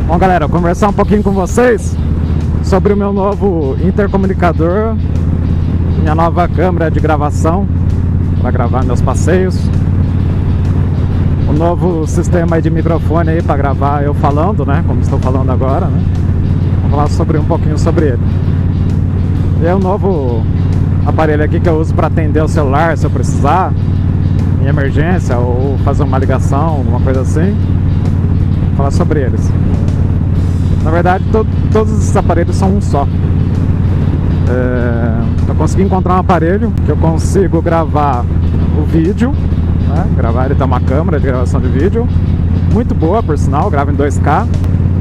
Bom, galera, eu vou conversar um pouquinho com vocês sobre o meu novo intercomunicador, minha nova câmera de gravação para gravar meus passeios, o novo sistema aí de microfone aí para gravar eu falando, né, como estou falando agora, né. Vou falar um pouquinho sobre ele. E é o novo aparelho aqui que eu uso para atender o celular se eu precisar, em emergência, ou fazer uma ligação, alguma coisa assim. Vou falar sobre eles. Na verdade, todos esses aparelhos são um só. Eu consegui encontrar um aparelho que eu consigo gravar o vídeo, né? Gravar, ele tem uma câmera de gravação de vídeo muito boa, por sinal, grava em 2K.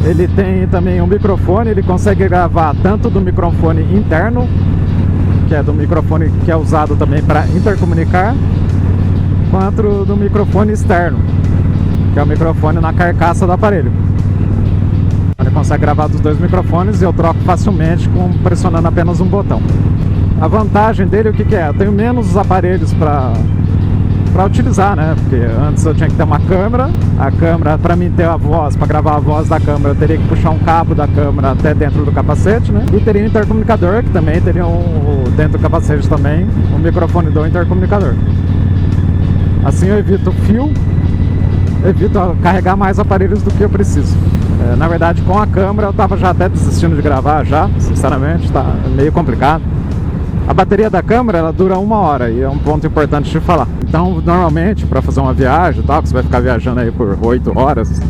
Ele tem também um microfone, ele consegue gravar tanto do microfone interno, que é do microfone que é usado também para intercomunicar, quanto do microfone externo, que é o microfone na carcaça do aparelho. Ele consegue gravar dos dois microfones e eu troco facilmente pressionando apenas um botão. A vantagem dele, o que é? Eu tenho menos aparelhos para utilizar, né? Porque antes eu tinha que ter uma câmera. A câmera, para mim ter a voz, para gravar a voz da câmera, eu teria que puxar um cabo da câmera até dentro do capacete, né? E teria um intercomunicador, que também teria dentro do capacete também, o microfone do intercomunicador. Assim eu evito fio, evito carregar mais aparelhos do que eu preciso. Na verdade, com a câmera eu estava já até desistindo de gravar já, sinceramente, está meio complicado. A bateria da câmera, ela dura 1 hora e é um ponto importante de falar. Então, normalmente, para fazer uma viagem e tal, que você vai ficar viajando aí por 8 horas,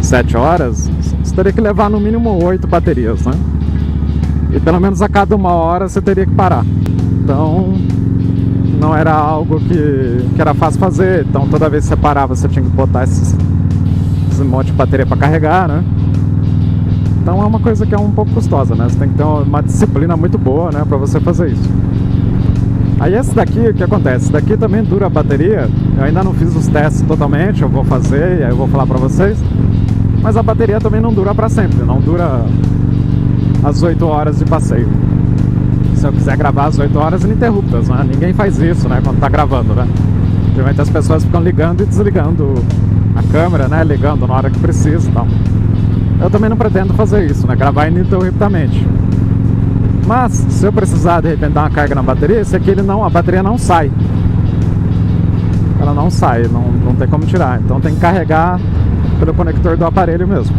7 horas, você teria que levar no mínimo 8 baterias, né? E pelo menos a cada 1 hora você teria que parar. Então, não era algo que era fácil fazer. Então, toda vez que você parava, você tinha que botar esse monte de bateria para carregar, né? Então é uma coisa que é um pouco custosa, né? Você tem que ter uma disciplina muito boa, né, para você fazer isso. Aí esse daqui, o que acontece? Esse daqui também dura a bateria. Eu ainda não fiz os testes totalmente, eu vou fazer e aí eu vou falar para vocês. Mas a bateria também não dura para sempre, não dura as 8 horas de passeio. Se eu quiser gravar as 8 horas ininterruptas, né? Ninguém faz isso, né, quando tá gravando, né? Geralmente as pessoas ficam ligando e desligando a câmera, né, ligando na hora que precisa e tal. Eu também não pretendo fazer isso, né, gravar ininterruptamente. Mas, se eu precisar de repente dar uma carga na bateria, esse aqui a bateria não sai. Ela não sai, não tem como tirar. Então tem que carregar pelo conector do aparelho mesmo.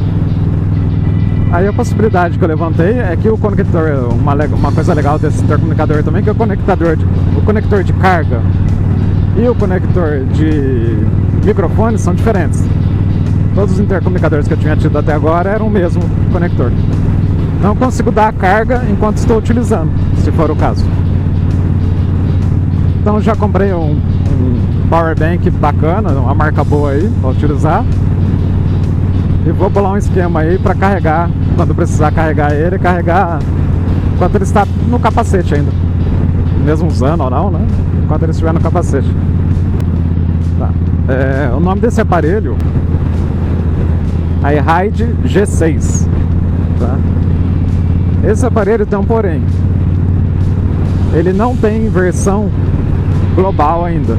Aí a possibilidade que eu levantei é que o conector, uma coisa legal desse intercomunicador também, que o conector de carga e o conector de microfone são diferentes. Todos os intercomunicadores que eu tinha tido até agora eram o mesmo conector. Não consigo dar a carga enquanto estou utilizando, se for o caso. Então já comprei um power bank bacana, uma marca boa aí para utilizar. E vou bolar um esquema aí para carregar, quando precisar carregar ele, carregar enquanto ele está no capacete ainda. Mesmo usando ou não, né? Enquanto ele estiver no capacete. Tá. O nome desse aparelho é iRide G6, tá? Esse aparelho tem um porém. Ele não tem versão global ainda.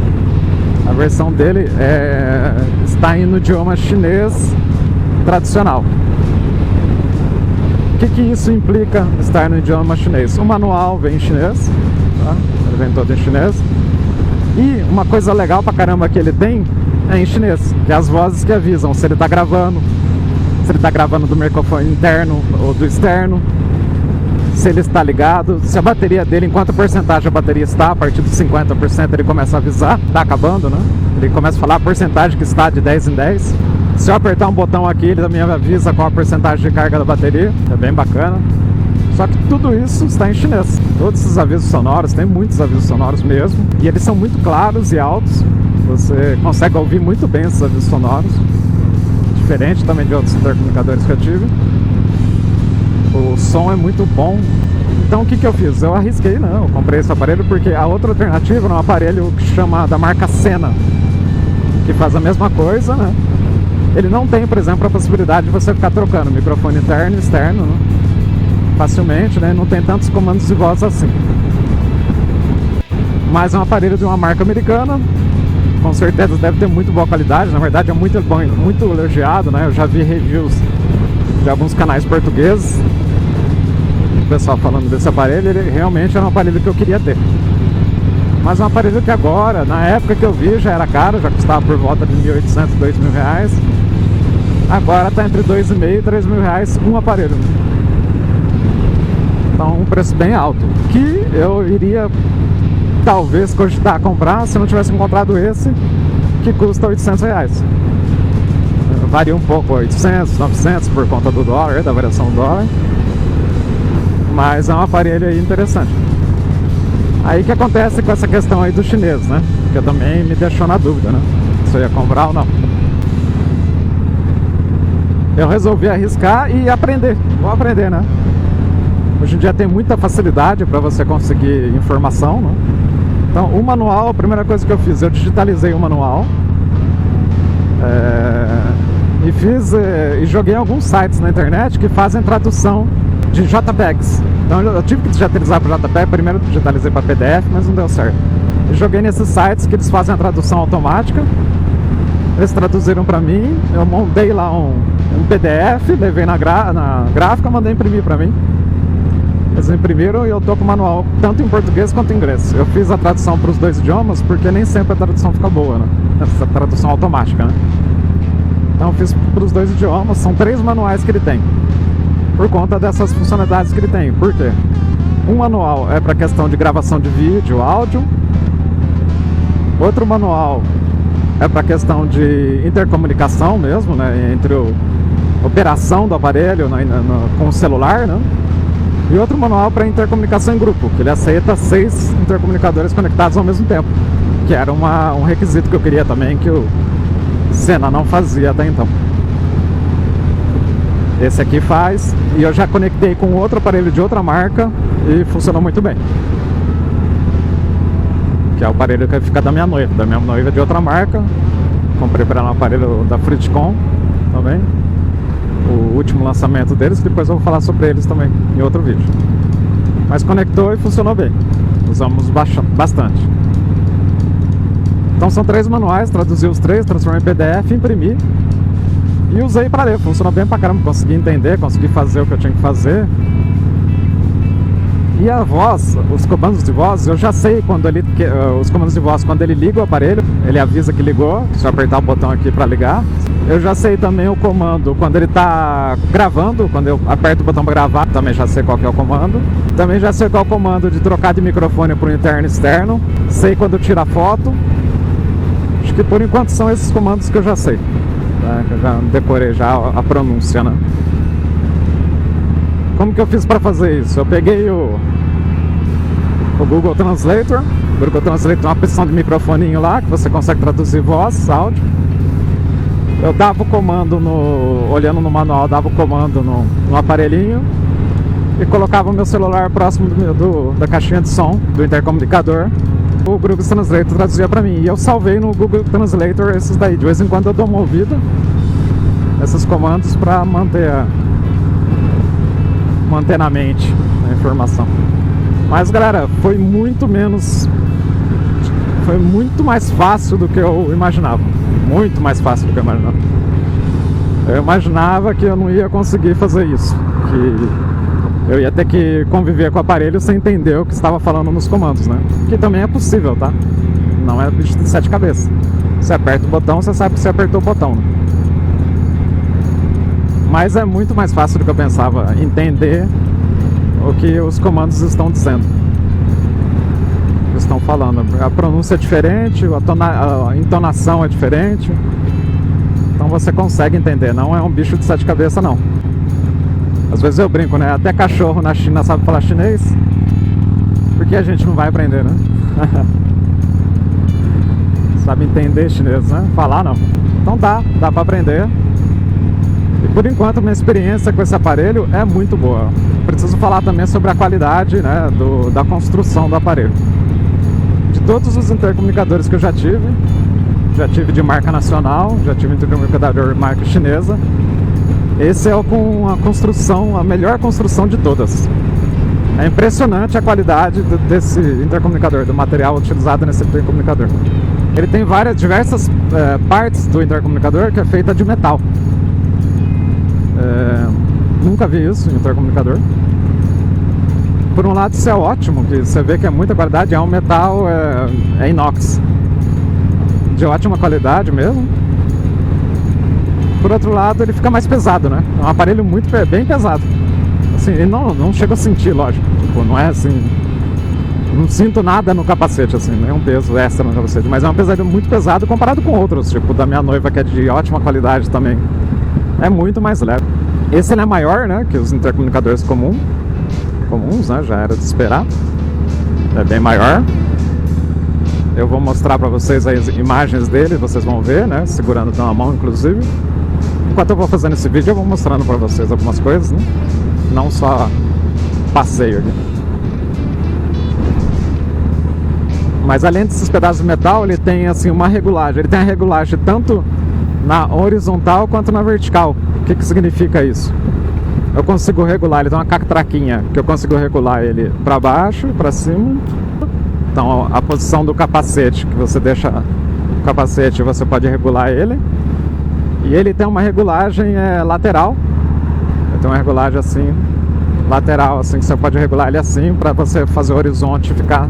A versão dele está no idioma chinês tradicional. O que isso implica estar no idioma chinês? O manual vem em chinês, tá? Ele vem todo em chinês. E uma coisa legal pra caramba que ele tem é em chinês, que é as vozes que avisam se ele está gravando, se ele está gravando do microfone interno ou do externo, se ele está ligado, se a bateria dele, em quanto porcentagem a bateria está, a partir dos 50% ele começa a avisar, está acabando, né? Ele começa a falar a porcentagem que está de 10 em 10. Se eu apertar um botão aqui, ele também avisa qual a porcentagem de carga da bateria, é bem bacana. Só que tudo isso está em chinês. Todos esses avisos sonoros, tem muitos avisos sonoros mesmo, e eles são muito claros e altos. Você consegue ouvir muito bem esses avisos sonoros, diferente também de outros intercomunicadores que eu tive. O som é muito bom. Então o que eu fiz? Eu arrisquei, não, eu comprei esse aparelho porque a outra alternativa é um aparelho que chama da marca Sena, que faz a mesma coisa, né? Ele não tem, por exemplo, a possibilidade de você ficar trocando microfone interno e externo, né? Facilmente, né? Não tem tantos comandos de voz assim. Mas é um aparelho de uma marca americana com certeza deve ter muito boa qualidade, na verdade é muito bom, muito elogiado, né? Eu já vi reviews de alguns canais portugueses, o pessoal falando desse aparelho. Ele realmente era um aparelho que eu queria ter. Mas é um aparelho que agora, na época que eu vi, já era caro, já custava por volta de R$1.800, R$2.000. Agora está entre R$2.500 e R$3.000 um aparelho. Então um preço bem alto, que eu iria talvez cogitar comprar se não tivesse encontrado esse, que custa R$800. Varia um pouco, 800, 900 por conta do dólar, da variação do dólar. Mas é um aparelho aí interessante. Aí que acontece com essa questão aí do chinês, né? Que também me deixou na dúvida, né? Se eu ia comprar ou não. Eu resolvi arriscar e aprender. Vou aprender, né? Hoje em dia tem muita facilidade para você conseguir informação, né? Então o manual, a primeira coisa que eu fiz, eu digitalizei o manual. E joguei em alguns sites na internet que fazem tradução de JPEGs. Então eu tive que digitalizar para JPEG, primeiro digitalizei para PDF, mas não deu certo. E joguei nesses sites que eles fazem a tradução automática. Eles traduziram para mim, eu montei lá um PDF, levei na gráfica, mandei imprimir para mim. Eles imprimiram e eu tô com o manual tanto em português quanto em inglês. Eu fiz a tradução para os dois idiomas porque nem sempre a tradução fica boa, né? Essa tradução automática, né? Então eu fiz para os dois idiomas, são 3 manuais que ele tem. Por conta dessas funcionalidades que ele tem. Por quê? Um manual é para questão de gravação de vídeo, áudio. Outro manual é para questão de intercomunicação mesmo, né? Entre a operação do aparelho com o celular, né? E outro manual para intercomunicação em grupo, que ele aceita 6 intercomunicadores conectados ao mesmo tempo. Que era um requisito que eu queria também, que o Sena não fazia até então. Esse aqui faz, e eu já conectei com outro aparelho de outra marca e funcionou muito bem. Que é o aparelho que fica da minha noiva de outra marca. Comprei para ela um aparelho da Fritcom também. O último lançamento deles, depois eu vou falar sobre eles também em outro vídeo. Mas conectou e funcionou bem. Usamos bastante. Então são 3 manuais, traduzi os 3, transformei em PDF, imprimi e usei para ler. Funcionou bem pra caramba, consegui entender, consegui fazer o que eu tinha que fazer. E a voz, os comandos de voz, eu já sei quando os comandos de voz, quando ele liga o aparelho, ele avisa que ligou, se eu apertar o botão aqui para ligar. Eu já sei também o comando quando ele está gravando, quando eu aperto o botão para gravar, também já sei qual que é o comando. Também já sei qual é o comando de trocar de microfone para o interno e externo. Sei quando tira foto. Acho que por enquanto são esses comandos que eu já sei. Tá? Eu já decorei já a pronúncia, né? Como que eu fiz para fazer isso? Eu peguei o Google Translator. O Google Translator tem uma opção de microfoninho lá, que você consegue traduzir voz, áudio. Eu dava o comando, olhando no manual, dava o comando no aparelhinho e colocava o meu celular próximo da caixinha de som, do intercomunicador. O Google Translator traduzia para mim e eu salvei no Google Translator esses daí. De vez em quando eu dou uma ouvida esses comandos para manter na mente a informação. Mas galera, foi muito mais fácil do que eu imaginava. Muito mais fácil do que eu imaginava. Eu imaginava que eu não ia conseguir fazer isso, que eu ia ter que conviver com o aparelho sem entender o que estava falando nos comandos, né? Que também é possível, tá? Não é bicho de 7 cabeças. Você aperta o botão, você sabe que você apertou o botão, né? Mas é muito mais fácil do que eu pensava entender o que os comandos estão dizendo, estão falando. A pronúncia é diferente, a entonação é diferente. Então você consegue entender, não é um bicho de 7 cabeças não. Às vezes eu brinco, né? Até cachorro na China sabe falar chinês. Por que a gente não vai aprender, né? Sabe entender chinês, né? Falar não. Então dá pra aprender. E por enquanto minha experiência com esse aparelho é muito boa. Preciso falar também sobre a qualidade, né, da construção do aparelho. De todos os intercomunicadores que eu já tive de marca nacional, já tive intercomunicador de marca chinesa, esse é com a melhor construção de todas. É impressionante a qualidade desse intercomunicador, do material utilizado nesse intercomunicador. Ele tem diversas partes do intercomunicador que é feita de metal. Nunca vi isso em intercomunicador. Por um lado isso é ótimo, que você vê que é muita qualidade, é um metal é inox, de ótima qualidade mesmo. Por outro lado ele fica mais pesado, né? É um aparelho bem pesado. Assim, ele não chega a sentir, lógico. Tipo, não é assim... Não sinto nada no capacete, assim, nenhum peso extra no capacete. Mas é um peso muito pesado comparado com outros, tipo da minha noiva, que é de ótima qualidade também. É muito mais leve. Esse ele é maior, né, que os intercomunicadores comuns, né, já era de esperar. É bem maior. Eu vou mostrar pra vocês as imagens dele, vocês vão ver, né, segurando na mão, inclusive. Enquanto eu vou fazendo esse vídeo, eu vou mostrando pra vocês algumas coisas, né? Não só passeio aqui. Mas além desses pedaços de metal, ele tem assim uma regulagem. Ele tem a regulagem tanto na horizontal quanto na vertical. O que significa isso? Eu consigo regular, ele tem uma catraquinha que eu consigo regular ele para baixo e para cima. Então a posição do capacete, que você deixa o capacete, você pode regular ele. E ele tem uma regulagem lateral. Ele tem uma regulagem assim, lateral, assim, que você pode regular ele assim para você fazer o horizonte ficar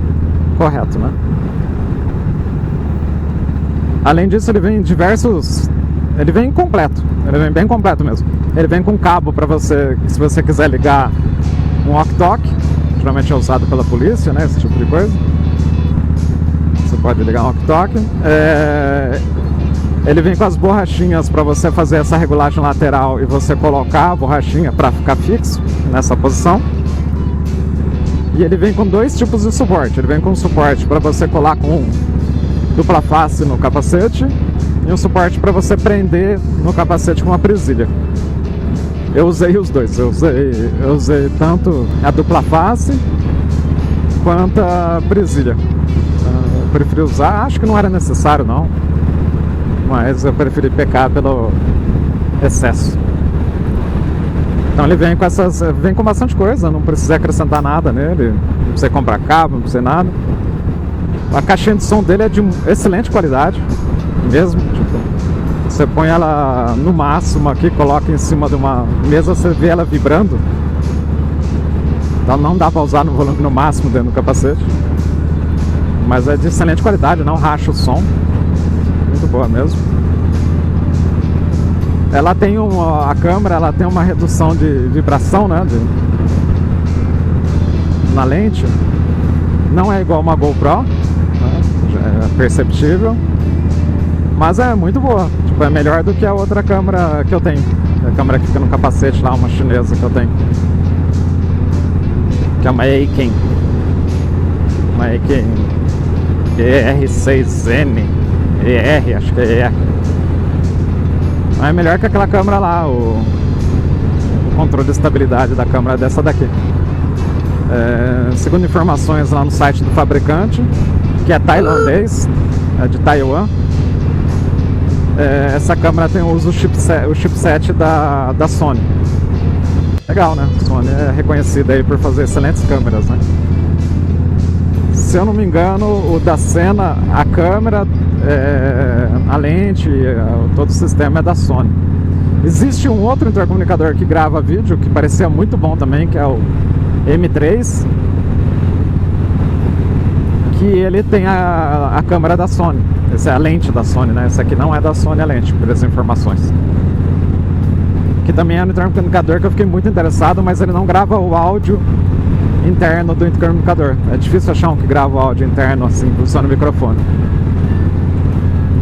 correto, né? Além disso, ele vem em diversos... Ele vem completo. Ele vem bem completo mesmo. Ele vem com cabo para você, se você quiser ligar um walkie-talkie. Geralmente é usado pela polícia, né? Esse tipo de coisa. Você pode ligar um walkie-talkie. Ele vem com as borrachinhas para você fazer essa regulagem lateral e você colocar a borrachinha para ficar fixo nessa posição. E ele vem com dois tipos de suporte. Ele vem com um suporte para você colar com dupla face no capacete e um suporte para você prender no capacete com uma presilha. Eu usei os dois. Eu usei tanto a dupla face quanto a presilha. Eu preferi usar, acho que não era necessário não, mas eu preferi pecar pelo excesso. Então ele vem com bastante coisa, não precisa acrescentar nada nele, não precisa comprar cabo, não precisa nada. A caixinha de som dele é de excelente qualidade, mesmo, tipo, você põe ela no máximo aqui, coloca em cima de uma mesa, você vê ela vibrando. Então não dá para usar no volume no máximo dentro do capacete, mas é de excelente qualidade, não racha o som, muito boa mesmo. Ela tem a câmera, ela tem uma redução de vibração, né, na lente. Não é igual uma GoPro, né, já é perceptível, mas é muito boa. Tipo, é melhor do que a outra câmera que eu tenho. A câmera que fica no capacete lá, uma chinesa que eu tenho, que é uma Aiken. Uma Aiken ER6N ER, acho que é ER. É melhor que aquela câmera lá, o controle de estabilidade da câmera dessa daqui. Segundo informações lá no site do fabricante, que é tailandês, é de Taiwan, essa câmera usa o chipset da Sony. Legal, né? A Sony é reconhecida aí por fazer excelentes câmeras, né? Se eu não me engano, o da Sena, a câmera, a lente, todo o sistema é da Sony. Existe um outro intercomunicador que grava vídeo que parecia muito bom também, que é o M3, que ele tem a câmera da Sony. Essa é a lente da Sony, né? Essa aqui não é da Sony, a lente, por as informações. Que também é um intercomunicador que eu fiquei muito interessado, mas ele não grava o áudio interno do intercomunicador. É difícil achar um que grava o áudio interno assim, funciona o microfone.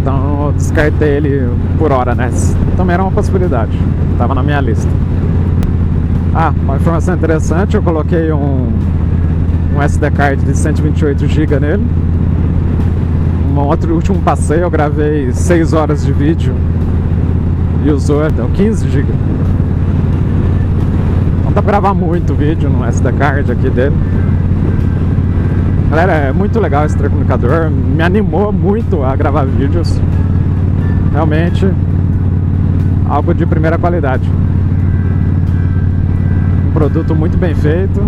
Então eu descartei ele por hora, né? Também era uma possibilidade, estava na minha lista. Uma informação interessante, eu coloquei um SD card de 128 GB nele. Último passeio eu gravei 6 horas de vídeo e usou, deu 15 GB. Não dá pra gravar muito vídeo no SD card aqui dele. Galera, é muito legal esse intercomunicador, me animou muito a gravar vídeos. Realmente algo de primeira qualidade. Um produto muito bem feito,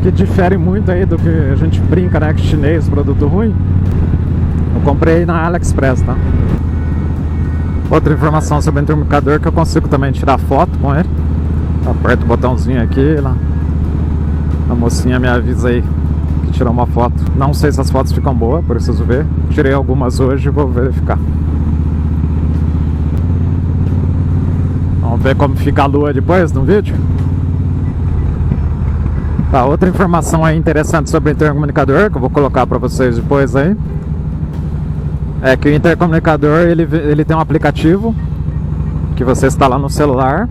que difere muito aí do que a gente brinca, né, que chinês, produto ruim. O Eu comprei na AliExpress, tá? Outra informação sobre o intercomunicador que eu consigo também tirar foto com ele. Aperto o botãozinho aqui, lá. A mocinha me avisa aí que tirou uma foto. Não sei se as fotos ficam boas, preciso ver. Tirei algumas hoje e vou verificar. Vamos ver como fica a lua depois no vídeo. Tá, outra informação aí interessante sobre o intercomunicador que eu vou colocar para vocês depois aí é que o intercomunicador ele tem um aplicativo que você instala no celular.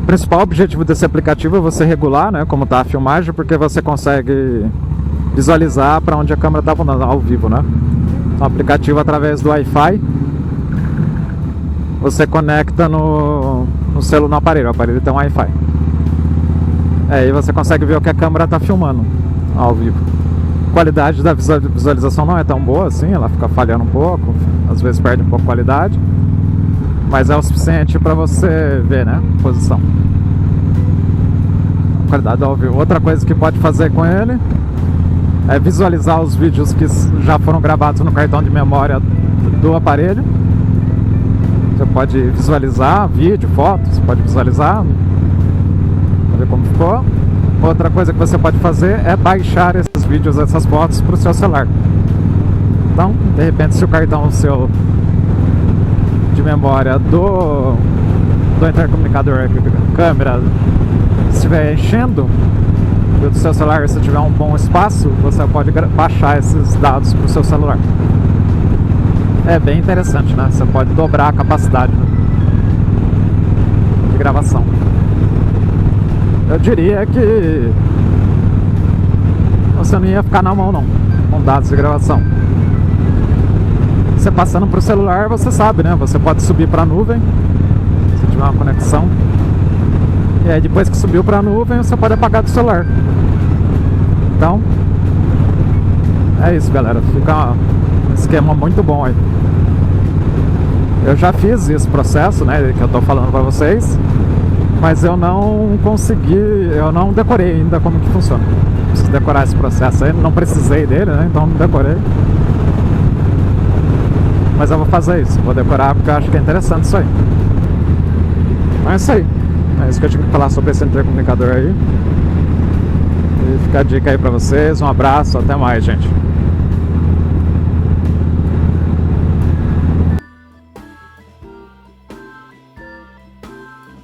O principal objetivo desse aplicativo é você regular, né, como está a filmagem, porque você consegue visualizar para onde a câmera está ao vivo, né? O aplicativo através do Wi-Fi você conecta no celular, no aparelho. O aparelho tem um Wi-Fi. Aí você consegue ver o que a câmera está filmando ao vivo. A qualidade da visualização não é tão boa assim, ela fica falhando um pouco, às vezes perde um pouco a qualidade, mas é o suficiente para você ver, né, a posição. A qualidade ao vivo. Outra coisa que pode fazer com ele é visualizar os vídeos que já foram gravados no cartão de memória do aparelho. Você pode visualizar vídeo, fotos, você pode visualizar, ver como ficou. Outra coisa que você pode fazer é baixar esses vídeos, essas fotos para o seu celular. Então, de repente, se o cartão seu de memória do intercomunicador, câmera, estiver enchendo, e o seu celular, se tiver um bom espaço, você pode baixar esses dados para o seu celular. É bem interessante, né? Você pode dobrar a capacidade, né, de gravação. Eu diria que você não ia ficar na mão não, com dados de gravação. Você passando para o celular, você sabe, né? Você pode subir para a nuvem, se tiver uma conexão. E aí depois que subiu para a nuvem, você pode apagar do celular. Então, é isso, galera. Fica um esquema muito bom aí. Eu já fiz esse processo, né, que eu tô falando para vocês, mas eu não consegui, eu não decorei ainda como que funciona. Preciso decorar esse processo aí, não precisei dele, né, então não decorei. Mas eu vou fazer isso, vou decorar porque eu acho que é interessante isso aí. Então é isso aí. É isso que eu tinha que falar sobre esse intercomunicador aí. E fica a dica aí pra vocês, um abraço, até mais, gente.